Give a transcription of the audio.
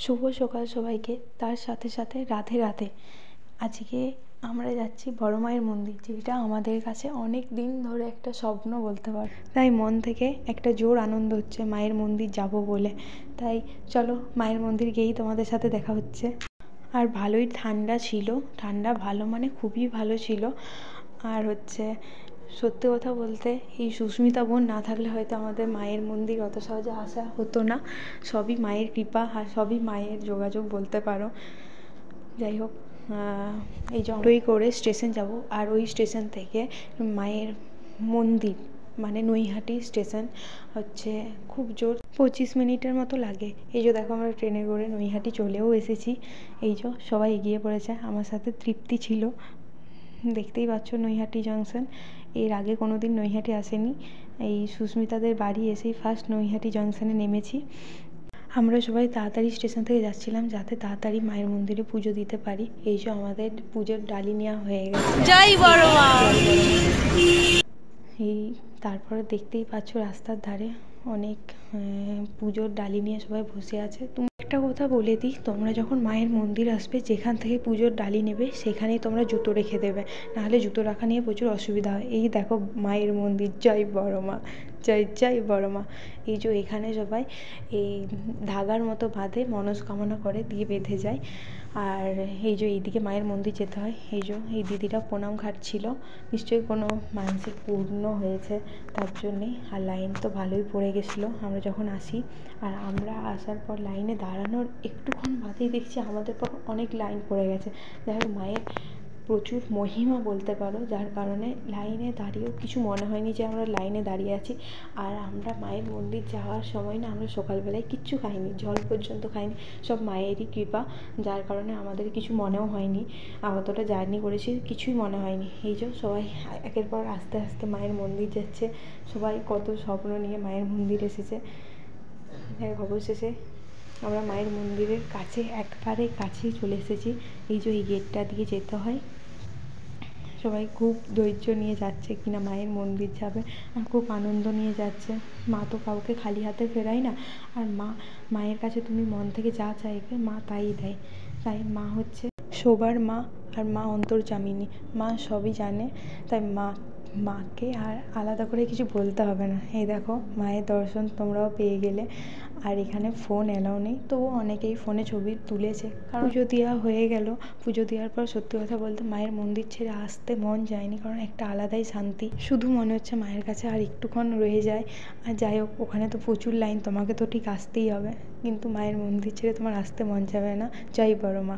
শুভ সকাল সবাইকে। তার সাথে সাথে রাধে রাধে। আজকে আমরা যাচ্ছি বড় মায়ের মন্দির, যেটা আমাদের কাছে অনেক দিন ধরে একটা স্বপ্ন বলতে পারো। তাই মন থেকে একটা জোর আনন্দ হচ্ছে মায়ের মন্দির যাব বলে। তাই চলো মায়ের মন্দির গিয়েই তোমাদের সাথে দেখা হচ্ছে। আর ভালোই ঠান্ডা ছিল, ঠান্ডা ভালো মানে খুবই ভালো ছিল। আর সত্যি কথা বলতে এই সুস্মিতা বোন না থাকলে হয়তো আমাদের মায়ের মন্দির অত সহজে আসা হতো না। সবই মায়ের কৃপা আর সবই মায়ের যোগাযোগ বলতে পারো। যাই হোক, এই অটোই করে স্টেশন যাব, আর ওই স্টেশন থেকে মায়ের মন্দির মানে নৈহাটি স্টেশন খুব জোর 25 মিনিটের মতো লাগে। এই যে দেখো, আমরা ট্রেনে করে নৈহাটি চলেও এসেছি। এই যে সবাই এগিয়ে পড়েছে, আমার সাথে তৃপ্তি ছিল। দেখতেই পাচ্ছ নৈহাটি জংশন। এর আগে কোনো দিন নৈহাটি আসেনি, এই সুস্মিতাদের বাড়ি এসেই ফার্স্ট নৈহাটি জংশনে নেমেছি। আমরা সবাই তাড়াতাড়ি স্টেশন থেকে যাচ্ছিলাম যাতে তাড়াতাড়ি মায়ের মন্দিরে পুজো দিতে পারি। এই যে আমাদের পুজোর ডালি নেওয়া হয়ে গেছে। জয় বড় মা। এই তারপরে দেখতেই পাচ্ছ রাস্তার ধারে অনেক পুজোর ডালি নিয়ে সবাই বসে আছে। তুমি একটা কথা বলে দিই, তোমরা যখন মায়ের মন্দির আসবে, যেখান থেকে পুজোর ডালি নেবে সেখানেই তোমরা জুতো রেখে দেবে, নাহলে জুতো রাখা নিয়ে প্রচুর অসুবিধা হয়। এই দেখো মায়ের মন্দির, জয় বড় মা, জয় জয় বড় মা। এই যে এখানে সবাই এই ধাগার মতো বাঁধে, মনস্কামনা করে দিয়ে বেঁধে যায়। আর এই যে এইদিকে মায়ের মন্দির যেতে হয়। এই দিদিটা প্রণাম ঘাটছিল, নিশ্চয়ই কোনো মানসিক পূর্ণ হয়েছে তার জন্যেই। আর লাইন তো ভালোই পড়ে গেছিলো আমরা যখন আসি। আর আমরা আসার পর লাইনে দাঁড়ানোর একটুক্ষণ বাদেই দেখছি আমাদের পর অনেক লাইন পড়ে গেছে। যাই হোক, মায়ের প্রচুর মহিমা বলতে পারো, যার কারণে লাইনে দাঁড়িয়েও কিছু মনে হয়নি যে আমরা লাইনে দাঁড়িয়ে আছি। আর আমরা মায়ের মন্দির যাওয়ার সময় না, আমরা সকালবেলায় কিচ্ছু খাইনি, জল পর্যন্ত খাইনি, সব মায়েরই কৃপা, যার কারণে আমাদের কিছু মনেও হয়নি। অতটা জার্নি করেছি, কিছুই মনে হয়নি। এই যে সবাই একের পর আস্তে আস্তে মায়ের মন্দির যাচ্ছে, সবাই কত স্বপ্ন নিয়ে মায়ের মন্দির এসেছে। অবশেষে আমরা মায়ের মন্দিরের কাছে, একবারে কাছেই চলে এসেছি। এই যে এই গেটটা দিয়ে যেতে হয়। সবাই খুব ধৈর্য নিয়ে যাচ্ছে কিনা মায়ের মন্দির যাবে, আর খুব আনন্দ নিয়ে যাচ্ছে। মা তো কাউকে খালি হাতে ফেরায় না, আর মায়ের কাছে তুমি মন থেকে যা চাইবে মা তাই দেয়। তাই মা সবার মা, আর মা অন্তর্যামিনী, মা সবই জানে। তাই মাকে আর আলাদা করে কিছু বলতে হবে না। এই দেখো মায়ের দর্শন তোমরাও পেয়ে গেলে। আর এখানে ফোন এলাও নেই, তবুও অনেকেই ফোনে ছবি তুলেছে, কারণ পুজো দেওয়া হয়ে গেল। পুজো দেওয়ার পর সত্যি কথা বলতে মায়ের মন্দির ছেড়ে আসতে মন যায়নি, কারণ একটা আলাদাই শান্তি। শুধু মনে হচ্ছে মায়ের কাছে আর একটুক্ষণ রয়ে যায়। আর যাই হোক, ওখানে তো প্রচুর লাইন, তোমাকে তো ঠিক আসতেই হবে, কিন্তু মায়ের মন্দির ছেড়ে তোমার আসতে মন যাবে না। জয় বড় মা।